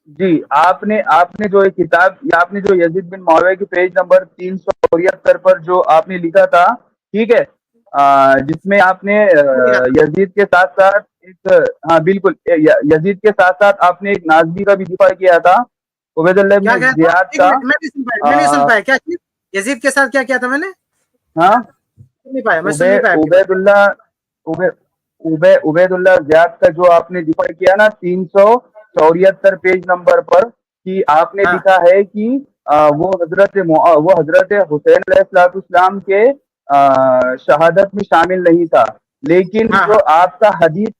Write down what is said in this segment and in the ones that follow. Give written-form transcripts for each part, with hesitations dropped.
جی آپ نے جو ایک کتاب، آپ نے جو یزید بن معاویہ کی پیج نمبر 373 پر جو آپ نے لکھا تھا، ٹھیک ہے، جس میں آپ نے یزید کے ساتھ ساتھ ایک، ہاں بالکل، یزید کے ساتھ ساتھ آپ نے ایک نازبی کا بھی دفاع کیا تھا، عبید اللہ کیا بن کہا تھا؟ زیاد ایک کا۔ منٹ، میں نہیں سن پایا کیا چیز؟ یزید کے ساتھ کیا کیا تھا میں نے؟ ہاں، نہیں پایا، میں سن نہیں پایا آپ کی بات۔ عبید اللہ عبید اللہ زیاد کا جو آپ نے دفاع کیا نا 374 پیج نمبر پر، کہ آپ نے ہاں لکھا ہے کہ وہ حضرت حسین علیہ الصلوۃ والسلام کے شہادت میں شامل نہیں تھا، لیکن ہاں جو ہاں آپ کا حدیث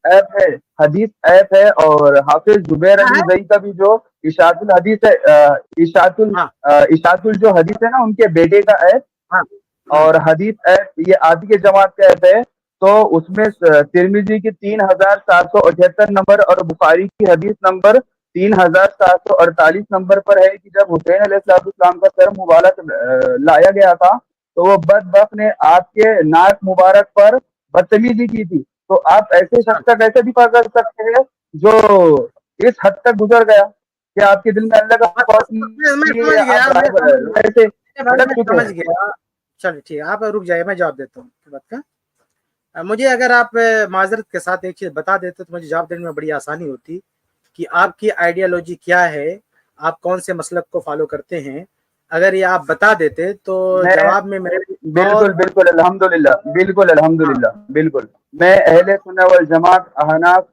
ایپ ہے اور حافظ زبیر کیا علی ہے؟ زئی کا بھی جو اشاعت الحدیث ہے، ہاں اشاعت جو حدیث ہے نا، ان کے بیٹے کا ایپ، ہاں اور حدیث ایپ یہ آدھی کے جماعت کا ایپ ہے، تو اس میں ترمذی کی 3778 نمبر اور بخاری کی حدیث نمبر 3748 نمبر پر ہے کہ جب حسین علیہ الصلوۃ والسلام کا سر مبارک لایا گیا تھا، تو وہ بدبخت نے آپ کے ناک مبارک پر بدتمیزی کی تھی، تو آپ ایسے ہاں۔ شخص کا کیسے دفاع کر سکتے ہیں جو اس حد تک گزر گیا کہ آپ کے دل میں اللہ کا خوف میں نہیں ہے، سمجھ گیا، آپ میں سمجھ گیا رائے سے بھائی، بھٹک میں چکے سمجھ ہیں۔ گیا۔ چلو ٹھیک ہے، آپ رک جائے، میں جواب دیتا ہوں کی بات کا۔ مجھے اگر آپ معذرت کے ساتھ ایک چیز بتا دیتے تو مجھے جواب دینے میں بڑی آسانی ہوتی کہ آپ کی آئیڈیالوجی کیا ہے، آپ کون سے مسلک کو فالو کرتے ہیں۔ اگر یہ آپ بتا دیتے تو میں جواب میں میرے بالکل بہت بالکل الحمدللہ، بالکل ہاں الحمدللہ، بالکل میں اہل سنت والجماعت احناف،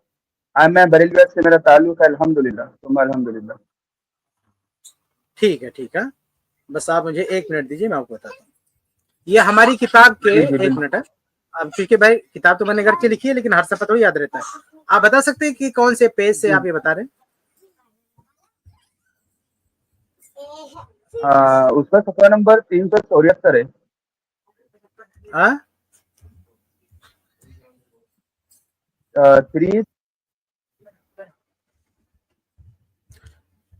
میں بریلویت سے میرا تعلق ہے، الحمدللہ ثم الحمدللہ۔ ٹھیک ہے، ٹھیک ہے، بس آپ مجھے ایک منٹ دیجیے، میں آپ کو بتاتا ہوں۔ یہ ہماری کتاب کے جی جی ایک بالکل۔ منٹ ہے، اب کیونکہ بھائی کتاب تو میں نے گھر کے لکھی ہے لیکن ہر صفحہ تھوڑی یاد رہتا ہے۔ آپ بتا سکتے ہیں کہ کون سے پیج سے جی آپ یہ بتا رہے ہیں؟ اس کا صفحہ نمبر 374 ہے۔ ہاں 3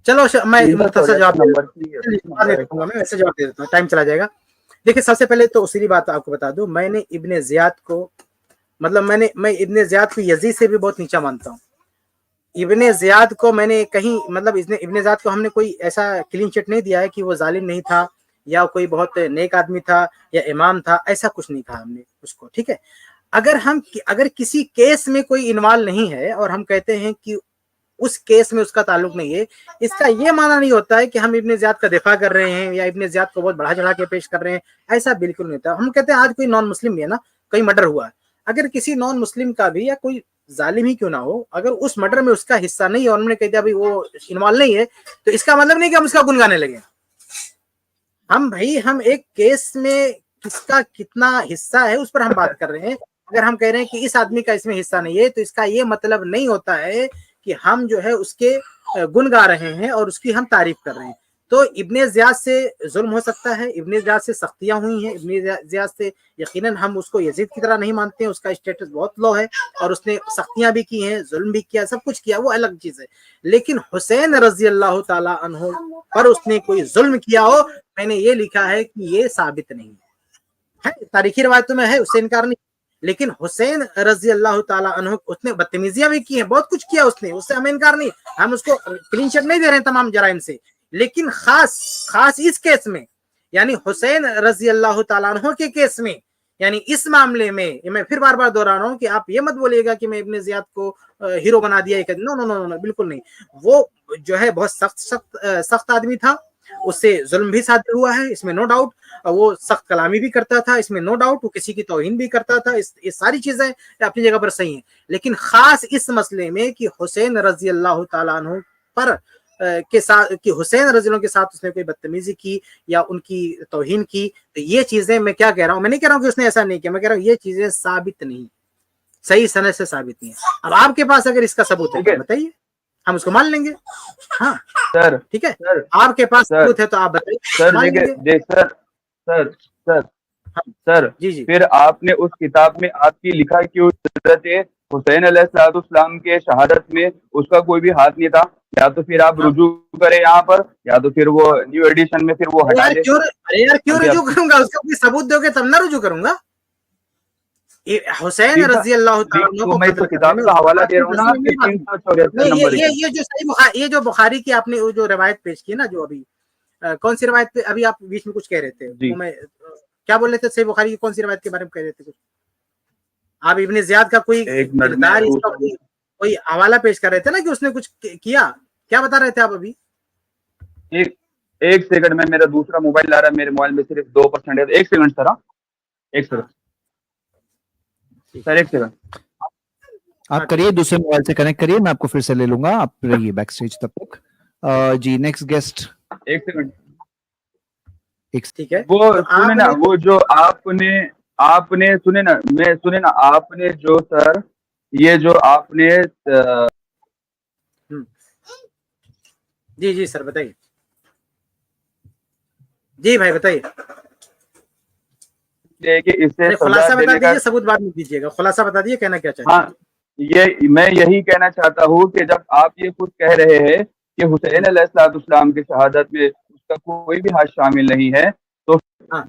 چلو میں مختصر 374 جواب دے نمبر دیتا کی ہوں، بعد میں ہے۔ دیکھوں گا، میں ویسے جواب دے دیتا ہوں، ٹائم چلا جائے گا۔ دیکھیں سب سے پہلے تو اصولی بات آپ کو بتا دوں، میں نے ابن زیاد کو، مطلب میں ابن زیاد کو یزید سے بھی بہت نیچا مانتا ہوں۔ ابن زیاد کو میں نے کہیں، مطلب ابن زیاد کو ہم نے کوئی ایسا کلین چٹ نہیں دیا ہے کہ وہ ظالم نہیں تھا یا کوئی بہت نیک آدمی تھا یا امام تھا، ایسا کچھ نہیں تھا ہم نے اس کو، ٹھیک ہے۔ اگر کسی کیس میں کوئی انوالو نہیں ہے اور ہم کہتے ہیں کہ اس کیس میں اس کا تعلق نہیں ہے، اس کا یہ معنی نہیں ہوتا ہے کہ ہم ابن زیاد کا دفاع کر رہے ہیں یا ابن زیاد کو بہت بڑھا چڑھا کے پیش کر رہے ہیں، ایسا بالکل نہیں ہوتا۔ ہم کہتے ہیں آج کوئی نان مسلم بھی ہے نا، کہیں مرڈر ہوا ہے، اگر کسی نان مسلم کا بھی یا کوئی ظالم ہی کیوں نہ ہو، اگر اس مرڈر میں اس کا حصہ نہیں ہے اور انہوں نے کہہ دیا بھائی وہ انوالو نہیں ہے، تو اس کا مطلب نہیں کہ ہم اس کا گن گانے لگے۔ ہم ایک کیس میں کس کا کتنا حصہ ہے اس پر ہم بات کر رہے ہیں۔ اگر ہم کہہ رہے ہیں کہ اس آدمی کا اس میں حصہ نہیں ہے، تو اس کا یہ مطلب نہیں ہوتا ہے کہ ہم جو ہے اس کے گن گا رہے ہیں اور اس کی ہم تعریف کر رہے ہیں۔ تو ابن زیاد سے ظلم ہو سکتا ہے، ابن زیاد سے سختیاں ہوئی ہیں، ابن زیاد سے یقیناً ہم اس کو یزید کی طرح نہیں مانتے ہیں، اس کا اسٹیٹس بہت لو ہے اور اس نے سختیاں بھی کی ہیں، ظلم بھی کیا، سب کچھ کیا، وہ الگ چیز ہے۔ لیکن حسین رضی اللہ تعالی عنہ پر اس نے کوئی ظلم کیا ہو، میں نے یہ لکھا ہے کہ یہ ثابت نہیں ہے، تاریخی روایتوں میں ہے، اس سے انکار نہیں، لیکن حسین رضی اللہ تعالی عنہ اس نے بدتمیزیاں بھی کی ہیں، بہت کچھ کیا اس نے، اس سے ہمیں انکار نہیں، ہم اس کو کلین چٹ نہیں دے رہے ہیں تمام جرائم سے، لیکن خاص اس کیس میں، یعنی حسین رضی اللہ تعالیٰ عنہ کے کیس میں، یعنی اس معاملے میں، میں پھر بار بار دوہرا رہا ہوں کہ آپ یہ مت بولیے گا کہ میں ابن زیاد کو ہیرو بنا دیا، نو نو نو نو، بالکل نہیں۔ وہ جو ہے بہت سخت آدمی تھا، اس سے ظلم بھی صادر ہوا ہے، اس میں نو ڈاؤٹ، وہ سخت کلامی بھی کرتا تھا، اس میں نو ڈاؤٹ، وہ کسی کی توہین بھی کرتا تھا، یہ ساری چیزیں اپنی جگہ پر صحیح ہیں، لیکن خاص اس مسئلے میں کہ حسین رضی اللہ تعالیٰ عنہ پر کے ساتھ، کہ حسین رضی اللہ کے ساتھ اس نے کوئی بدتمیزی کی یا ان کی توہین کی، تو یہ چیزیں میں کیا کہہ رہا ہوں، میں نہیں کہہ رہا ہوں کہ اس نے ایسا نہیں کیا، میں کہہ رہا ہوں یہ چیزیں ثابت نہیں، صحیح سند سے ثابت نہیں ہے۔ اب آپ کے پاس اگر اس کا ثبوت ہے ٹھیک تو ہے بتائیے، ہم اس کو مان لیں گے، ہاں سر ٹھیک ہے، سر آپ کے پاس سر ثبوت ہے تو آپ بتائیے، سر مان لیں دیکھے گے۔ سر سر سر ہاں سر جی جی پھر آپ نے اس کتاب میں آپ کی لکھا کہ حضرت حسین علیہ الصلوۃ والسلام کے شہادت میں اس کا کوئی بھی ہاتھ نہیں تھا، یا تو پھر آپ ہاں۔ رجوع کریں یہاں پر، یا تو پھر وہ نیو ایڈیشن میں پھر وہ ہٹا دے۔ ارے یار کیوں ابھی رجوع کروں گا، اس کا کوئی ثبوت دو گے تب نہ رجوع کروں گا۔ حسین رضی اللہ تعالیٰ عنہ کو میں قتل کتاب کرنے کا میں حوالہ دے رہا ہوں نا آپ کے 374 نہیں، نمبر کی. یہ جو صحیح یہ جو بخاری کی آپ نے جو روایت پیش کی نا، جو ابھی کون سی روایت پہ ابھی آپ بیچ میں کچھ کہہ رہے تھے، جی وہ میں کیا بول رہے تھے؟ صحیح بخاری کی کون سی روایت کے بارے میں کہہ رہے تھے کچھ؟ آپ ابن زیاد کا کوئی ایک منٹ میں کردار، اس کا کوئی حوالہ پیش کر رہے تھے نا کہ اس نے کچھ کیا، کیا بتا رہے تھے آپ ابھی؟ ایک سیکنڈ میں، میرا دوسرا موبائل آ رہا ہے، میرے موبائل میں صرف 2% ہے. ایک سیکنڈ سر، ایک سیکنڈ سر، ایک سیکنڈ آپ کریے، دوسرے موبائل سے کنیکٹ کریے، میں آپ کو پھر سے لے لوں گا، آپ رہیے بیک سٹیج تب تک. جی نیکسٹ گیسٹ. ایک سیکنڈ. ٹھیک ہے، وہ سنے نا، وہ جو آپ نے سنے نا، آپ نے جو سر یہ جو آپ نے جی سر بتائیے. جی بھائی بتائیے کہ اس سے خلاصہ بتا دیجیے، ثبوت بعد میں دیجیے گا، خلاصہ بتا دیجیے کہنا کیا چاہتے ہیں. ہاں، میں یہی کہنا چاہتا ہوں کہ جب آپ یہ خود کہہ رہے ہیں کہ حسین علیہ السلام کی شہادت میں اس کا کوئی بھی ہاتھ شامل نہیں ہے، تو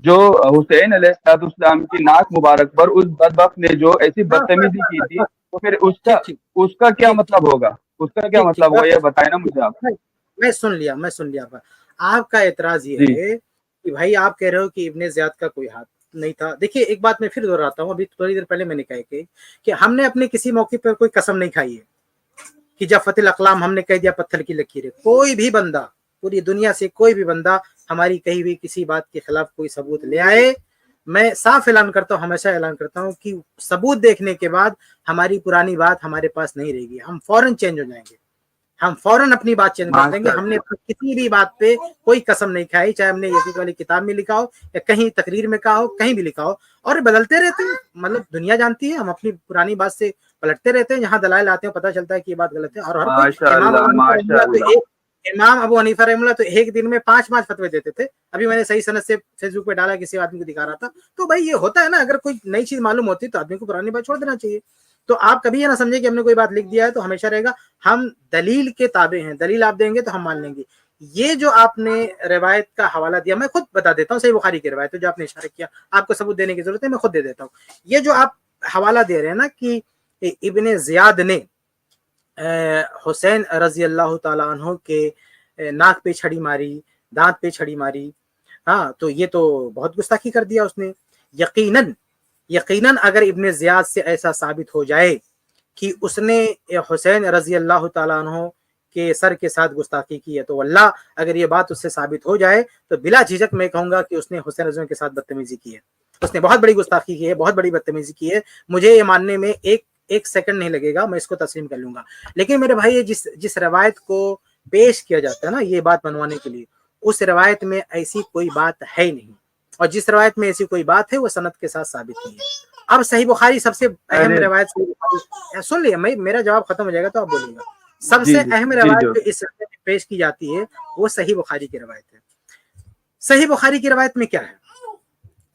جو حسین علیہ السلام کی ناک مبارک پر اس بدبخت نے جو ایسی بدتمیزی کی تھی، تو پھر اس کا کیا مطلب ہوگا؟ اس کا کیا مطلب ہوگا یہ بتائیں نا مجھے آپ. میں سن لیا. آپ کا اعتراض یہ ہے کہ بھائی آپ کہہ رہے ہو کہ ابن زیاد کا کوئی ہاتھ نہیں تھا. دیکھیے ایک بات میں پھر دہراتا ہوں، ابھی تھوڑی دیر پہلے میں نے کہا کہ ہم نے اپنے کسی موقع پر کوئی قسم نہیں کھائی ہے کہ جفت الاقلام ہم نے کہہ دیا پتھر کی لکیر ہے. کوئی بھی بندہ پوری دنیا سے، کوئی بھی بندہ ہماری کہی ہوئی کسی بات کے خلاف کوئی ثبوت لے آئے، میں صاف اعلان کرتا ہوں، ہمیشہ اعلان کرتا ہوں کہ ثبوت دیکھنے کے بعد ہماری پرانی بات ہمارے پاس نہیں رہے گی، ہم فوراً چینج ہو جائیں گے، ہم فوراً اپنی بات چینج کر دیں گے. ہم نے کسی بھی بات پہ کوئی قسم نہیں کھائی، چاہے ہم نے یزید والی کتاب میں لکھا ہو یا کہیں تقریر میں کہا ہو، کہیں بھی لکھا ہو. اور بدلتے رہتے ہیں، مطلب دنیا جانتی ہے، ہم اپنی پرانی بات سے پلٹتے رہتے ہیں، جہاں دلائل آتے ہیں پتہ چلتا ہے کہ یہ بات غلط ہے. اور ہر کوئی امام ابو حنیفہ رحمہ اللہ تو ایک دن میں 5 فتوے دیتے تھے. ابھی میں نے صحیح سند سے فیس بک پہ ڈالا، کسی آدمی کو دکھا رہا تھا. تو بھائی یہ ہوتا ہے نا، اگر کوئی نئی چیز معلوم ہوتی تو آدمی کو پرانی بات چھوڑ دینا چاہیے. تو آپ کبھی یہ نہ سمجھے کہ ہم نے کوئی بات لکھ دیا ہے تو ہمیشہ رہے گا. ہم دلیل کے تابع ہیں، دلیل آپ دیں گے تو ہم مان لیں گے. یہ جو آپ نے روایت کا حوالہ دیا، میں خود بتا دیتا ہوں، صحیح بخاری کی روایت ہے جو آپ نے اشارہ کیا، آپ کو ثبوت دینے کی ضرورت ہے، میں خود دے دیتا ہوں. یہ جو آپ حوالہ دے رہے ہیں نا کہ ابن زیاد نے حسین رضی اللہ تعالیٰ عنہ کے ناک پہ چھڑی ماری، دانت پہ چھڑی ماری، ہاں، تو یہ تو بہت گستاخی کر دیا اس نے. یقیناً اگر ابن زیاد سے ایسا ثابت ہو جائے کہ اس نے حسین رضی اللہ تعالیٰ عنہ کے سر کے ساتھ گستاخی کی ہے، تو واللہ اگر یہ بات اس سے ثابت ہو جائے تو بلا جھجک میں کہوں گا کہ اس نے حسین رضی اللہ کے ساتھ بدتمیزی کی ہے، اس نے بہت بڑی گستاخی کی ہے، بہت بڑی بدتمیزی کی ہے. مجھے یہ ماننے میں ایک سیکنڈ نہیں لگے گا، میں اس کو تسلیم کر لوں گا. لیکن میرے بھائی جس روایت کو پیش کیا جاتا ہے نا یہ بات منوانے کے لیے، اس روایت میں ایسی کوئی بات ہے نہیں، اور جس روایت میں ایسی کوئی بات ہے وہ سند کے ساتھ ثابت نہیں ہے. اب صحیح بخاری سب سے اہم روایت سن لیا، میرا جواب ختم ہو جائے گا تو آپ بولیے گا. سب سے اہم روایت جو اس سلسلے میں پیش کی جاتی ہے وہ صحیح بخاری کی روایت ہے. صحیح بخاری کی روایت میں کیا ہے؟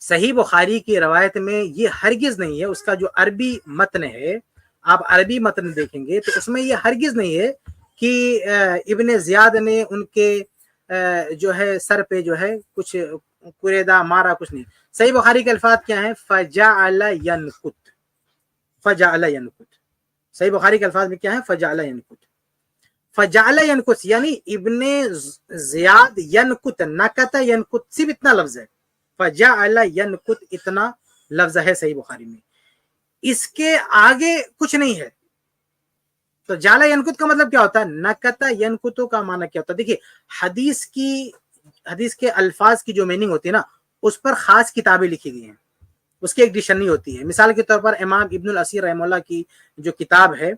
صحیح بخاری کی روایت میں یہ ہرگز نہیں ہے، اس کا جو عربی متن ہے، آپ عربی متن دیکھیں گے تو اس میں یہ ہرگز نہیں ہے کہ ابن زیاد نے ان کے جو ہے سر پہ جو ہے کچھ قریدہ مارا، کچھ نہیں. صحیح بخاری کے الفاظ کیا ہیں؟ فجعل ینکت. فجعل ینکت، صحیح بخاری کے الفاظ میں کیا ہے؟ فجعل ینکت. فجعل ینکت یعنی ابن زیاد ینکت، نکت ینکت، صرف اتنا لفظ ہے. فجعل ینکت اتنا لفظ ہے صحیح بخاری میں، اس کے آگے کچھ نہیں ہے. تو جالا ینکت کا مطلب کیا ہوتا ہے؟ نکتا ینکتو کا معنی کیا ہوتا ہے؟ دیکھیے حدیث کے الفاظ کی جو میننگ ہوتی ہے نا، اس پر خاص کتابیں لکھی گئی ہیں، اس کی ایک ڈکشنری ہوتی ہے. مثال کے طور پر امام ابن الاسیر رحمہ اللہ کی جو کتاب ہے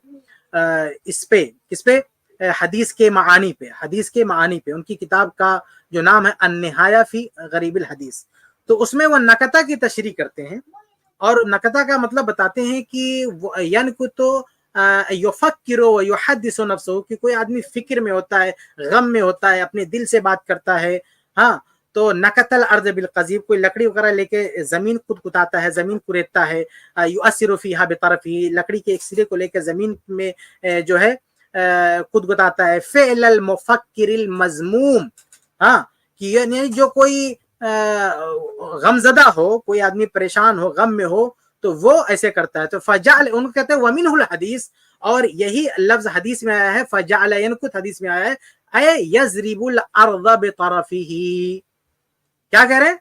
اس پہ کس پہ؟ حدیث کے معانی پہ ان کی کتاب کا جو نام ہے النہایہ فی غریب الحدیث. تو اس میں وہ نکتا کی تشریح کرتے ہیں، اور نکتا کا مطلب بتاتے ہیں کہ ینکتو یفکر و یحدث نفسہ، کہ کوئی آدمی فکر میں ہوتا ہے، غم میں ہوتا ہے، اپنے دل سے بات کرتا ہے. ہاں، تو نکت الارض بالقضیب، کوئی لکڑی وغیرہ لے کے زمین کتاتا ہے، زمین کوریدتا ہے. یؤثر فیہا بطرفہ، لکڑی کے ایک سرے کو لے کے زمین میں جو ہے کتاتا ہے. فعل المفکر المذموم، ہاں، کہ یعنی جو کوئی غم زدہ ہو، کوئی آدمی پریشان ہو، غم میں ہو، تو وہ ایسے کرتا ہے. تو فجعل ان کو کہتے ہیں ومنہ الحدیث, اور یہی لفظ حدیث میں آیا ہے, فجعل ینکت حدیث میں آیا ہے اے یضرب الارض بطرفہ. کیا کہہ رہے ہیں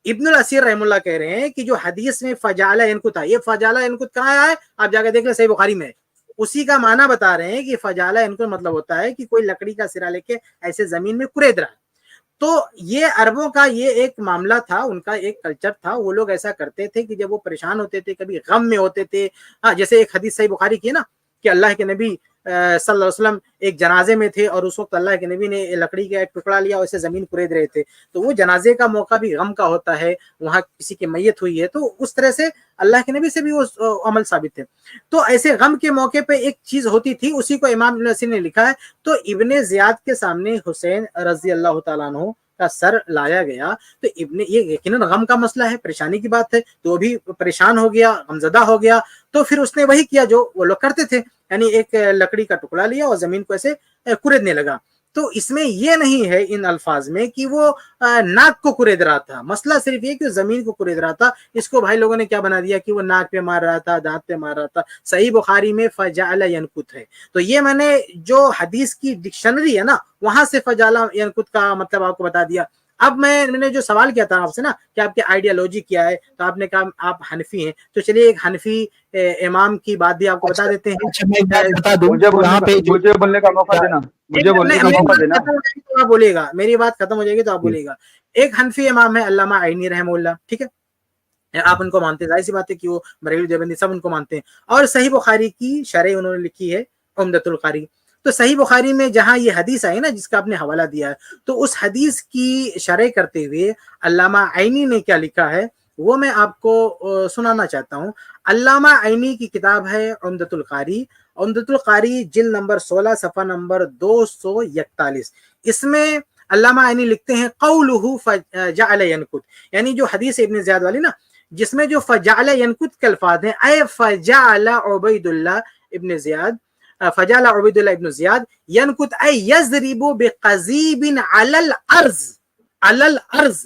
ابن الاسیر رحم اللہ کہہ رہے ہیں کہ جو حدیث میں فجعل ینکت ہے, یہ فجعل ینکت کہاں آیا ہے, آپ جا کے دیکھ لیں صحیح بخاری میں, اسی کا معنی بتا رہے ہیں کہ فجعل ینکت مطلب ہوتا ہے کہ کوئی لکڑی کا سرا لے کے ایسے زمین میں کورید رہا ہے. تو یہ عربوں کا یہ ایک معاملہ تھا, ان کا ایک کلچر تھا, وہ لوگ ایسا کرتے تھے کہ جب وہ پریشان ہوتے تھے, کبھی غم میں ہوتے تھے, ہاں جیسے ایک حدیث صحیح بخاری کی ہے نا کہ اللہ کے نبی صلی اللہ علیہ وسلم ایک جنازے میں تھے اور اس وقت اللہ کے نبی نے لکڑی کا ایک ٹکڑا لیا اور اسے زمین کورید رہے تھے, تو وہ جنازے کا موقع بھی غم کا ہوتا ہے, وہاں کسی کی میت ہوئی ہے, تو اس طرح سے اللہ کے نبی سے بھی وہ عمل ثابت ہے. تو ایسے غم کے موقع پہ ایک چیز ہوتی تھی, اسی کو امام ابن اسیر نے لکھا ہے. تو ابن زیاد کے سامنے حسین رضی اللہ تعالیٰ عنہ کا سر لایا گیا, تو ابن یہ یقیناً غم کا مسئلہ ہے, پریشانی کی بات ہے, تو وہ بھی پریشان ہو گیا, غمزدہ ہو گیا. تو پھر اس نے وہی کیا جو وہ لوگ کرتے تھے, یعنی ایک لکڑی کا ٹکڑا لیا اور زمین کو ایسے کوریدنے لگا. تو اس میں یہ نہیں ہے ان الفاظ میں کہ وہ ناک کو کورید رہا تھا, مسئلہ صرف یہ کہ زمین کو کورید رہا تھا. اس کو بھائی لوگوں نے کیا بنا دیا کہ وہ ناک پہ مار رہا تھا, دانت پہ مار رہا تھا. صحیح بخاری میں فجعل ینکت ہے, تو یہ میں نے جو حدیث کی ڈکشنری ہے نا وہاں سے فجعل ینکت کا مطلب آپ کو بتا دیا. اب میں نے جو سوال کیا تھا آپ سے نا کہ آپ کی آئیڈیالوجی کیا ہے, تو آپ نے کہا آپ حنفی ہیں, تو چلیے ایک حنفی امام کی بات بھی آپ کو بتا دیتے ہیں. اچھا میں ایک بات بتا دوں, مجھے بولنے کا موقع دینا, مجھے بولنے کا موقع دینا. تو آپ بولیے گا, میری بات ختم ہو جائے گی تو آپ بولیے گا. ایک حنفی امام ہے علامہ عینی رحمہ اللہ, ٹھیک ہے, آپ ان کو مانتے ہیں, ظاہر سی بات ہے کہ وہ بریلوی دیوبندی سب ان کو مانتے ہیں, اور صحیح بخاری کی شرح انہوں نے لکھی ہے عمدۃ القاری. تو صحیح بخاری میں جہاں یہ حدیث آئی نا جس کا آپ نے حوالہ دیا ہے, تو اس حدیث کی شرح کرتے ہوئے علامہ عینی نے کیا لکھا ہے وہ میں آپ کو سنانا چاہتا ہوں. علامہ عینی کی کتاب ہے عمدۃ القاری, عمدۃ القاری جلد نمبر 16 صفحہ نمبر 241. اس میں علامہ عینی لکھتے ہیں قولہ فجعل ینکت, یعنی جو حدیث ابن زیاد والی نا جس میں جو فجعل ینکت کے الفاظ ہیں, اے فجعل عبید اللہ ابن زیاد, فجعل عبید اللہ ابن زیاد ینکت اے یضرب بقضیب علی الارض, علی الارض,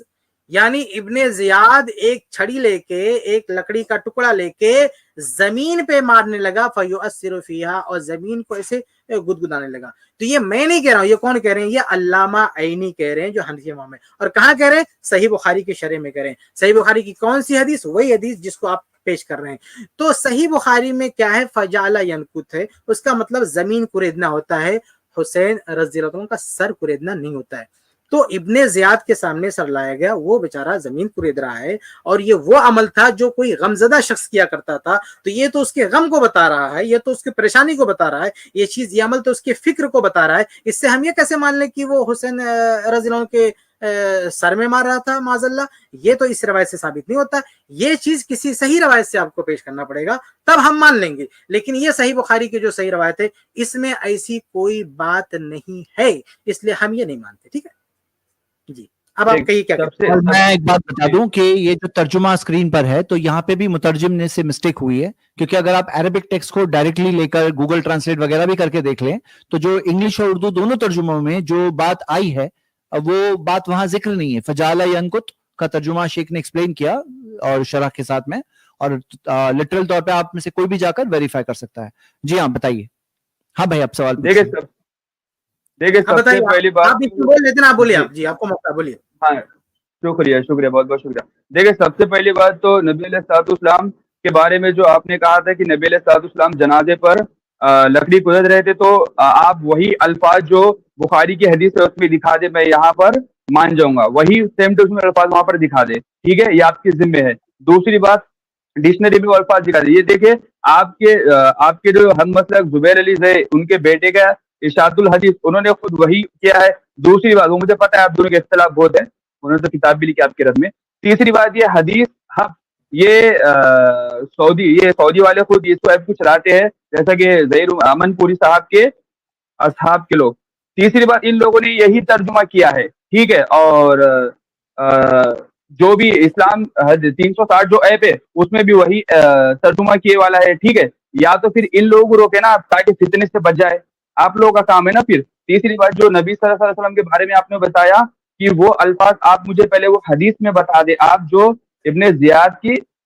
یعنی ابن زیاد ایک چھڑی لے کے, ایک لکڑی کا ٹکڑا لے کے زمین پہ مارنے لگا, فیؤثر فیہا, اور زمین کو ایسے گدگدانے لگا. تو یہ میں نہیں کہہ رہا ہوں, یہ کون کہہ رہے ہیں, یہ علامہ عینی کہہ رہے ہیں جو حنفی امام ہے. اور کہاں کہہ رہے ہیں, صحیح بخاری کی شرح میں کہہ رہے ہیں. صحیح بخاری کی کون سی حدیث, وہی حدیث جس کو آپ پیش کر رہے ہیں. تو صحیح بخاری میں کیا ہے, فجعل ینکت ہے, اس کا مطلب زمین کوریدنا ہوتا ہے, حسین رضی اللہ عنہ کا سر کوریدنا نہیں ہوتا ہے. تو ابن زیاد کے سامنے سر لایا گیا, وہ بیچارہ زمین کورید رہا ہے, اور یہ وہ عمل تھا جو کوئی غمزدہ شخص کیا کرتا تھا. تو یہ تو اس کے غم کو بتا رہا ہے, یہ تو اس کی پریشانی کو بتا رہا ہے, یہ چیز, یہ عمل تو اس کے فکر کو بتا رہا ہے. اس سے ہم یہ کیسے مان لیں کہ وہ حسین رضی اللہ عنہ کے سر میں مار رہا تھا معاذ اللہ, یہ تو اس روایت سے ثابت نہیں ہوتا. یہ چیز کسی صحیح روایت سے آپ کو پیش کرنا پڑے گا, تب ہم مان لیں گے. لیکن یہ صحیح بخاری کی جو صحیح روایت ہے اس میں ایسی کوئی بات نہیں ہے, اس لیے ہم یہ نہیں مانتے. ٹھیک ہے جی, اب آپ کہیے کیا. میں ایک بات بتا دوں کہ یہ جو ترجمہ اسکرین پر ہے تو یہاں پہ بھی مترجم نے سے مسٹیک ہوئی ہے, کیونکہ اگر آپ عربک ٹیکسٹ کو ڈائریکٹلی لے کر گوگل ٹرانسلیٹ وغیرہ بھی کر کے دیکھ لیں تو جو انگلش اور اردو دونوں ترجموں میں جو بات آئی ہے وہ بات وہاں ذکر نہیں ہے. فجعل ینکت کا ترجمہ شیخ نے ایکسپلین کیا اور شرح کے ساتھ میں, اور لٹرل طور پہ آپ میں سے کوئی بھی جا کر ویریفائی کر سکتا ہے. جی ہاں بتائیے. ہاں بھائی آپ سوال دیکھیں سب سے پہلی بات آپ بولیے, آپ جی آپ کو موقع بولیے. ہاں شکریہ, بہت بہت شکریہ. دیکھیں سب سے پہلی بات تو نبی علیہ الصلوۃ والسلام کے بارے میں جو آپ نے کہا تھا کہ نبی علیہ الصلوۃ والسلام جنازے پر لکڑی کورید رہے تھے, تو آپ وہی الفاظ جو بخاری کی حدیث ہے اس میں دکھا دے, میں یہاں پر مان جاؤں گا, وہی سیم ٹو سیم الفاظ وہاں پر دکھا دے, ٹھیک ہے, یہ آپ کے ذمہ ہے. دوسری بات, ڈکشنری میں وہ الفاظ دکھا دے. یہ دیکھیں آپ کے جو ہم مسلک زبیر علی ہے, ان کے بیٹے کا ارشاد الحدیث, انہوں نے خود وہی کیا ہے. دوسری بات, وہ مجھے پتا ہے آپ دونوں کے اختلاف بہت ہے, انہوں نے تو کتاب بھی لکھی آپ کے رد میں. تیسری بات, یہ حدیث ہم یہ سعودی والے خود اس کو ایپ کو چلاتے ہیں, جیسا کہ ظہیر امن پوری صاحب کے اصحاب کے لوگ. تیسری بات, ان لوگوں نے یہی ترجمہ کیا ہے, ٹھیک ہے, اور جو بھی اسلام 360 جو ایپ ہے اس میں بھی وہی ترجمہ کیے والا ہے, ٹھیک ہے. یا تو پھر ان لوگوں کو روکے نا تاکہ فتنے سے بچ جائے, آپ لوگوں کا کام ہے نا. پھر تیسری بات, جو نبی صلی اللہ علیہ وسلم کے بارے میں آپ نے بتایا کہ وہ الفاظ آپ مجھے پہلے وہ حدیث میں بتا دے, آپ جو ابن زیاد کی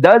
10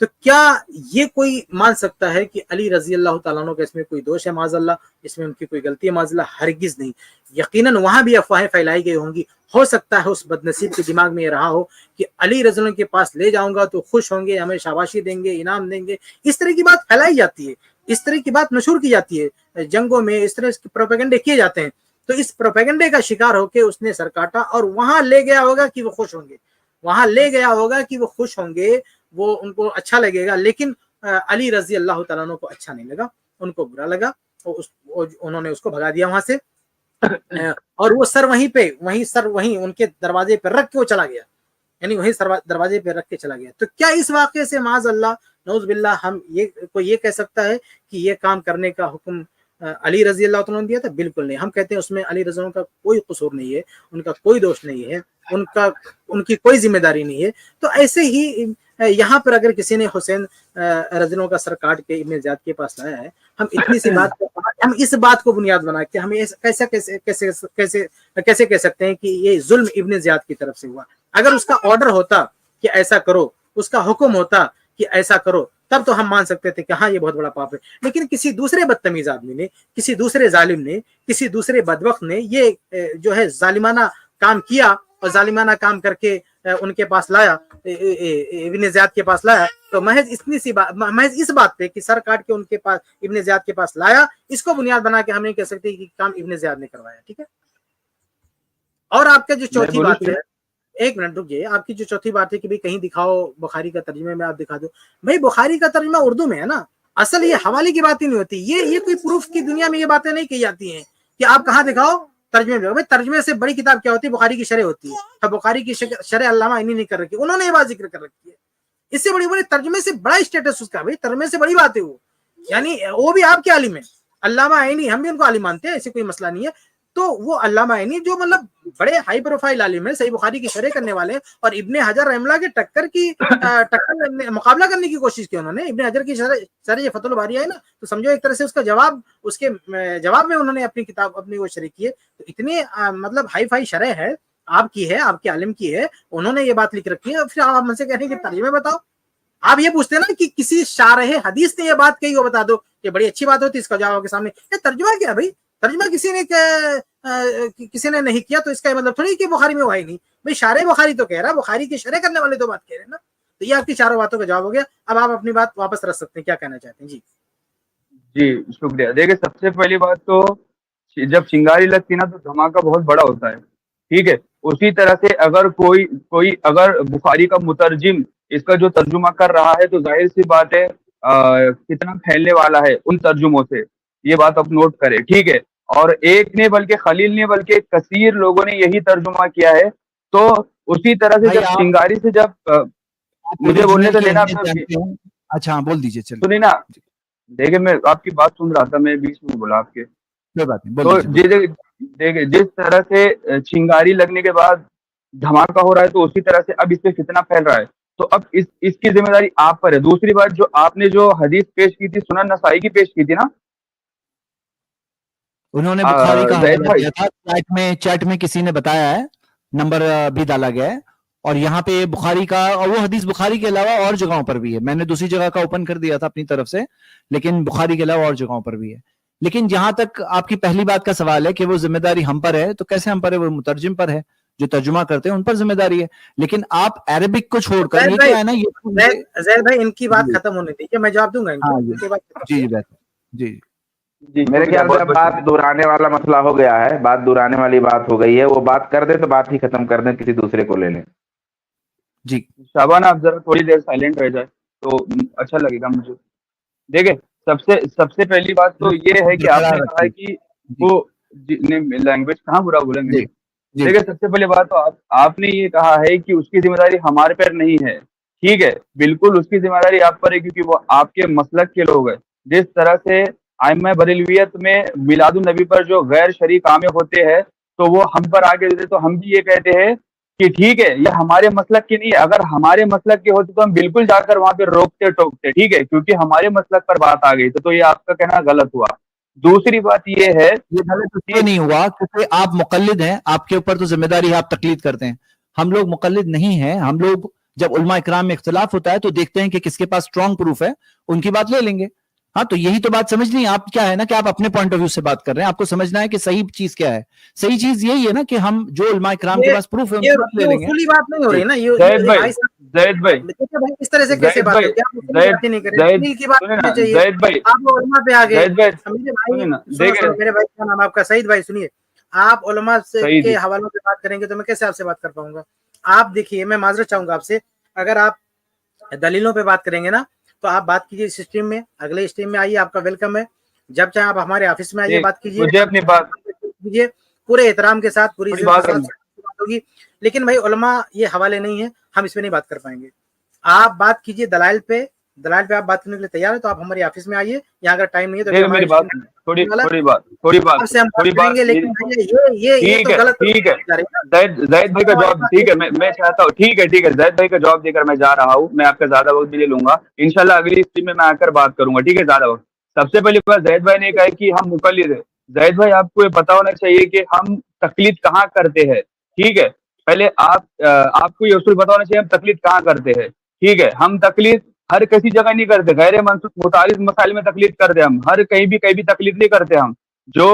تو کیا یہ کوئی مان سکتا ہے کہ علی رضی اللہ تعالیٰ عنہ کا اس میں کوئی دوش ہے معاذ اللہ، اس میں ان کی کوئی غلطی ہے معاذ اللہ؟ ہرگز نہیں. یقیناً وہاں بھی افواہیں پھیلائی گئی ہوں گی. ہو سکتا ہے اس بدنصیب کے دماغ میں یہ رہا ہو کہ علی رضی اللہ عنہ کے پاس لے جاؤں گا تو خوش ہوں گے، ہمیں شاباشی دیں گے، انعام دیں گے. اس طرح کی بات پھیلائی جاتی ہے، اس طرح کی بات مشہور کی جاتی ہے، جنگوں میں اس طرح کے پروپیگنڈے کیے جاتے ہیں. تو اس پروپیگنڈے کا شکار ہو کے اس نے سر کاٹا اور وہاں لے گیا ہوگا کہ وہ خوش ہوں گے، وہاں لے گیا ہوگا کہ وہ خوش ہوں گے، وہ ان کو اچھا لگے گا. لیکن علی رضی اللہ تعالیٰ عنہ کو اچھا نہیں لگا، ان کو برا لگا، انہوں نے اس کو بھگا دیا وہاں سے، اور وہ سر وہیں ان کے دروازے پہ رکھ کے وہ چلا گیا، یعنی وہیں دروازے پہ رکھ کے چلا گیا. تو کیا اس واقعے سے معاذ اللہ نعوذ باللہ ہم یہ کہہ سکتا ہے کہ یہ کام کرنے کا حکم علی رضی اللہ تعالیٰ نے دیا تھا؟ بالکل نہیں. ہم کہتے ہیں اس میں علی رضی اللہ کا کوئی قصور نہیں ہے، ان کا کوئی دوش نہیں ہے، ان کی کوئی ذمہ داری نہیں ہے. تو ایسے ہی یہاں پر اگر کسی نے حسین رضی اللہ کا سر کاٹ کے ابن زیاد کے پاس لایا ہے، ہم اتنی سی بات ہم اس بات کو بنیاد بنا کے ہم کیسے کہہ سکتے ہیں کہ یہ ظلم ابن زیاد کی طرف سے ہوا؟ اگر اس کا آرڈر ہوتا کہ ایسا کرو، اس کا حکم ہوتا کہ ایسا کرو، تب تو ہم مان سکتے تھے کہ ہاں یہ بہت بڑا پاپ ہے. لیکن کسی دوسرے بدتمیز آدمی نے، کسی دوسرے ظالم نے، کسی دوسرے بدبخت نے یہ جو ہے ظالمانہ کام کیا اور ظالمانہ کام کر کے ان کے پاس لایا، ابن زیاد کے پاس لایا. تو محض اس بات پہ کہ سر کاٹ کے ان کے پاس ابن زیاد کے پاس لایا، اس کو بنیاد بنا کے ہم نہیں کہہ سکتے کہ کام ابن زیاد نے کروایا. ٹھیک ہے. اور آپ کا جو چوتھی بات ہے، ایک منٹ رکیے، آپ کی جو چوتھی بات ہے کہ بھائی کہیں دکھاؤ بخاری کا ترجمے میں، آپ دکھا دو. بھائی بخاری کا ترجمہ اردو میں ہے نا، اصل یہ حوالے کی بات ہی نہیں ہوتی. یہ کوئی پروف کی دنیا میں یہ باتیں نہیں کی جاتی ہیں کہ آپ کہاں دکھاؤ ترجمے میں. بھائی ترجمے سے بڑی کتاب کیا ہوتی ہے؟ بخاری کی شرح ہوتی ہے. بخاری کی شرح علامہ عینی نہیں کر رکھی، انہوں نے یہ بات ذکر کر رکھی ہے. اس سے بڑی ترجمے سے بڑا اسٹیٹس اس کا، بھائی ترجمے سے بڑی بات ہے وہ، یعنی وہ بھی آپ کے عالم ہیں، علامہ عینی، ہم بھی ان کو عالم مانتے ہیں، ایسے کوئی مسئلہ نہیں ہے. تو وہ علامہ عینی جو مطلب بڑے ہائی پروفائل عالم ہے، صحیح بخاری کی شرح کرنے والے، اور ابن حجر رحمہ اللہ کے ٹکر مقابلہ کرنے کی کوشش کی انہوں نے. ابن حجر کی شرح یہ فتح الباری ہے نا، تو سمجھو ایک طرح سے اس کا جواب، اس کے جواب میں انہوں نے اپنی کتاب اپنی وہ شرح کی ہے. تو اتنے مطلب ہائی فائی شرح ہے آپ کی، ہے آپ کے عالم کی ہے، انہوں نے یہ بات لکھ رکھی ہے. پھر آپ مجھ سے کہہ رہے ہیں کہ ترجمے بتاؤ. آپ یہ پوچھتے ہیں نا کہ کسی شارح حدیث نے یہ بات کہی، وہ بتا دو کہ بڑی اچھی بات ہوتی، اس کا جواب کے سامنے. یہ ترجمہ کیا بھائی؟ ترجمہ کسی نے نہیں کیا تو اس کا مطلب تھوڑی کہ بخاری میں ہوا ہی نہیں. بھائی شارح بخاری تو کہہ رہا، بخاری کی شرح کرنے والے تو بات کہہ رہے ہیں نا. تو یہ آپ کی چاروں باتوں کا جواب ہو گیا. اب آپ اپنی بات واپس رکھ سکتے ہیں، کیا کہنا چاہتے ہیں؟ جی شکریہ. دیکھیں سب سے پہلی بات تو جب چنگاری لگتی نا تو دھماکہ بہت بڑا ہوتا ہے. ٹھیک ہے. اسی طرح سے اگر کوئی اگر بخاری کا مترجم اس کا جو ترجمہ کر رہا ہے تو ظاہر سی بات ہے کتنا پھیلنے والا ہے ان ترجموں سے، یہ بات آپ نوٹ کریں. ٹھیک ہے. اور ایک نے بلکہ خلیل نے بلکہ کثیر لوگوں نے یہی ترجمہ کیا ہے. تو اسی طرح سے جب چنگاری سے جب مجھے بولنے سے لینا، اچھا بول دیجیے. سنی نا، دیکھیں میں آپ کی بات سن رہا تھا، میں بیچ میں بولا آپ کے. تو دیکھیں جس طرح سے چنگاری لگنے کے بعد دھماکہ ہو رہا ہے، تو اسی طرح سے اب اس پہ فتنہ پھیل رہا ہے. تو اب اس کی ذمہ داری آپ پر ہے. دوسری بات، جو آپ نے جو حدیث پیش کی تھی سنن نسائی کی پیش کی تھی نا، انہوں نے بخاری کا حوالہ دیا تھا، چیٹ میں کسی نے بتایا ہے، نمبر بھی ڈالا گیا ہے، اور یہاں پہ بخاری کا، اور وہ حدیث بخاری کے علاوہ اور جگہوں پر بھی ہے. میں نے دوسری جگہ کا اوپن کر دیا تھا اپنی طرف سے، لیکن بخاری کے علاوہ اور جگہوں پر بھی ہے. لیکن جہاں تک آپ کی پہلی بات کا سوال ہے کہ وہ ذمہ داری ہم پر ہے، تو کیسے ہم پر ہے؟ وہ مترجم پر ہے، جو ترجمہ کرتے ہیں ان پر ذمہ داری ہے. لیکن آپ عربک کو چھوڑ کر یہ کیا ہے نا، زید بھائی ان کی بات ختم ہونے دیجیے، میں جواب دوں گا. جی بہتر. جی میرے خیال سے بات دہرانے والا مسئلہ ہو گیا ہے، بات دہرانے والی بات ہو گئی ہے. وہ بات کر دیں تو بات ہی ختم کر دیں، کسی دوسرے کو لے لیں. جی شابان آپ ذرا تھوڑی دیر سائلنٹ رہ جائے تو اچھا لگے گا مجھے. دیکھیں سب سے پہلی بات تو یہ ہے کہ آپ نے کہا ہے کہ وہ لینگویج کہاں برا بولیں گے. دیکھیں سب سے پہلی بات تو آپ نے یہ کہا ہے کہ اس کی ذمہ داری ہمارے پر نہیں ہے. ٹھیک ہے، بالکل اس کی ذمہ داری آپ پر ہے، کیونکہ وہ آپ کے مسلک کے لوگ ہیں. جس طرح سے ائمہ بریلویت میں میلاد النبی پر جو غیر شرعی کام ہوتے ہیں تو وہ ہم پر آگے دیتے، تو ہم بھی یہ کہتے ہیں کہ ٹھیک ہے یہ ہمارے مسلک کے نہیں ہے. اگر ہمارے مسلک کے ہوتے تو ہم بالکل جا کر وہاں پہ روکتے ٹوکتے. ٹھیک ہے، کیونکہ ہمارے مسلک پر بات آ گئی تو یہ آپ کا کہنا غلط ہوا. دوسری بات یہ ہے، یہ غلط اس لیے نہیں ہوا کیونکہ آپ مقلد ہیں، آپ کے اوپر تو ذمہ داری ہے، آپ تقلید کرتے ہیں. ہم لوگ مقلد نہیں ہیں، ہم لوگ جب علماء اکرام میں اختلاف ہوتا ہے تو دیکھتے ہیں کہ کس کے پاس اسٹرانگ پروف ہے, ان کی بات لے لیں گے. ہاں تو یہی تو بات سمجھنی ہے. آپ کیا ہے نا کہ آپ اپنے پوائنٹ آف ویو سے بات کر رہے ہیں, آپ کو سمجھنا ہے کہ صحیح چیز کیا ہے. صحیح چیز یہی ہے نا کہ ہم جو علماء اکرام کے پاس پروف ہے ان کی بات لے لیں گے. اصولی بات نہیں ہو رہی نا یہ زید بھائی, بھائی صاحب, زید بھائی, دیکھیے بھائی اس طرح سے کیسے زید بات بھائی, کرتے ہیں, آپ اصولی بات ہی نہیں کریں, زید, دلیل کی بات سنیں نا, کرنی چاہیے. زید بھائی, آپ لوگ علماء پہ آ گئے. زید بھائی, میرے بھائی سنیں نا, سنو دیکھیں میرے بھائی, کیا نام آپ کا, سعید بھائی سنیے, آپ علماء سے صحیح کے جی, حوالوں سے بات کریں گے تو میں کیسے آپ سے بات کر پاؤں گا. آپ دیکھیے, میں معذرت چاہوں گا آپ سے, اگر آپ دلیلوں پہ بات کریں گے نا تو آپ بات کیجیے اس اسٹریم میں, اگلے اسٹریم میں آئیے, آپ کا ویلکم ہے. جب چاہے آپ ہمارے آفس میں آئیے, بات کیجیے, مجھے اپنی بات, کیجیے پورے احترام کے ساتھ, پوری تھوڑی عزت کے بات ساتھ کرنی, بات ہوگی. لیکن بھائی علماء یہ حوالے نہیں ہیں, ہم اس پہ نہیں بات کر پائیں گے. آپ بات کیجیے دلائل پہ, دلائل پہ آپ بات کرنے کے لیے تیار ہے تو آپ ہمارے آفس میں آئیے, یہاں اگر ٹائم نہیں ہے تو ابھی دیکھ میری ہمارے بات, تھوڑی بات, آپ سے ہم تھوڑی بات کریں بات گے. لیکن یہ ٹھیک تو ہے, غلط ٹھیک ہے, جا رہی ہے نا. زید بھائی کا جواب, ٹھیک ہے, میں چاہتا ہوں, ٹھیک ہے, زید بھائی کا جواب دے کر میں جا رہا ہوں, میں آپ کا زیادہ وقت بھی نہیں لوں گا انشاءاللہ, اگلی اسٹریم میں آ کر بات کروں گا, ٹھیک ہے, زیادہ وقت. سب سے پہلی بات, زید بھائی نے کہا کہ ہم مقلد ہیں. زید بھائی آپ کو یہ پتا ہونا چاہیے کہ ہم تقلید کہاں کرتے ہیں, ٹھیک ہے. پہلے آپ کو یہ اصول پتا ہونا چاہیے ہم تقلید کہاں کرتے ہیں, ٹھیک ہے. ہم تقلید ہر کسی جگہ نہیں کرتے, غیر متعارف مسائل میں تقلید کرتے, ہم ہر کہیں بھی تقلید نہیں کرتے. ہم جو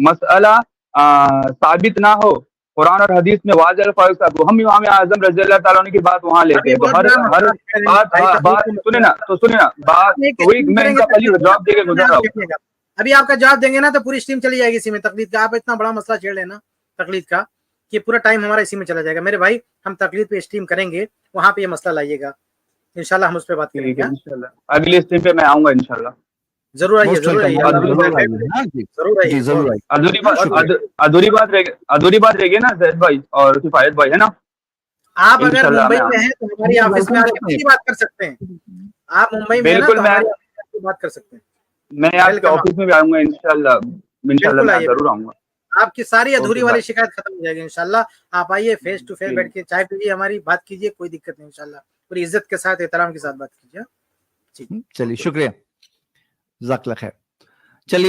مسئلہ ثابت نہ ہو قرآن اور حدیث میں واضح الفاظ صاحب, ہم امام اعظم رضی اللہ تعالیٰ عنہ کی بات وہاں لیتے ابھی ہیں. تو بہت ہر بڑا ہر مسئلہ ہے بات, بھائی, سنیں نا بات, آپ ایک تو وہی اسٹریم میں کریں ان گے کا پہلی جواب دے کے گزر رہا ہوں. دیکھیے گا, ابھی آپ کا جواب دیں گے نا تو پوری اسٹریم چلی جائے گی اسی میں تقلید کا. آپ اتنا بڑا مسئلہ چھیڑ لینا تقلید کا کہ پورا ٹائم ہمارا اسی میں چلا جائے گا. میرے بھائی ہم تقلید پہ اسٹریم کریں گے, وہاں پہ یہ مسئلہ لائیے گا, انشاءاللہ ہم اس پہ بات کریں ٹھیک گے. ہے, انشاءاللہ اگلی اسٹریم پہ میں آؤں گا انشاءاللہ. ضرور آئیے, موسٹ ضرور ویلکم, آئیے, ضرور آئیے. ہاں جی, ضرور آئیے. جی ضرور آئیے. ادھوری بات رہ گئی نا زید بھائی اور کفایت بھائی, ہے نا. آپ اگر انشاءاللہ ممبئی میں میں ہیں تو ہماری جی آفس میں ویلکم آ کے کرتے اپنی ہیں. بات کر سکتے ہیں. آپ ممبئی میں ہیں نا بالکل, تو ہماری آفس میں بات کر سکتے ہیں. میں آپ کے ویلکم, آفس میں بھی آؤں گا انشاءاللہ, بالکل میں آئیے, ضرور آؤں گا. آپ کی ساری ادھوری اوکے والی بھائی, شکایت ختم ہو جائے گی انشاءاللہ. آپ آئیے, فیس ٹو فیس بیٹھ کے چائے پیجیے, ہماری بات کیجیے, کوئی دقت نہیں انشاءاللہ. پوری عزت کے ساتھ, احترام کے ساتھ بات کیجیے. چلیے, شکریہ, جزاک اللہ خیر. چلیے.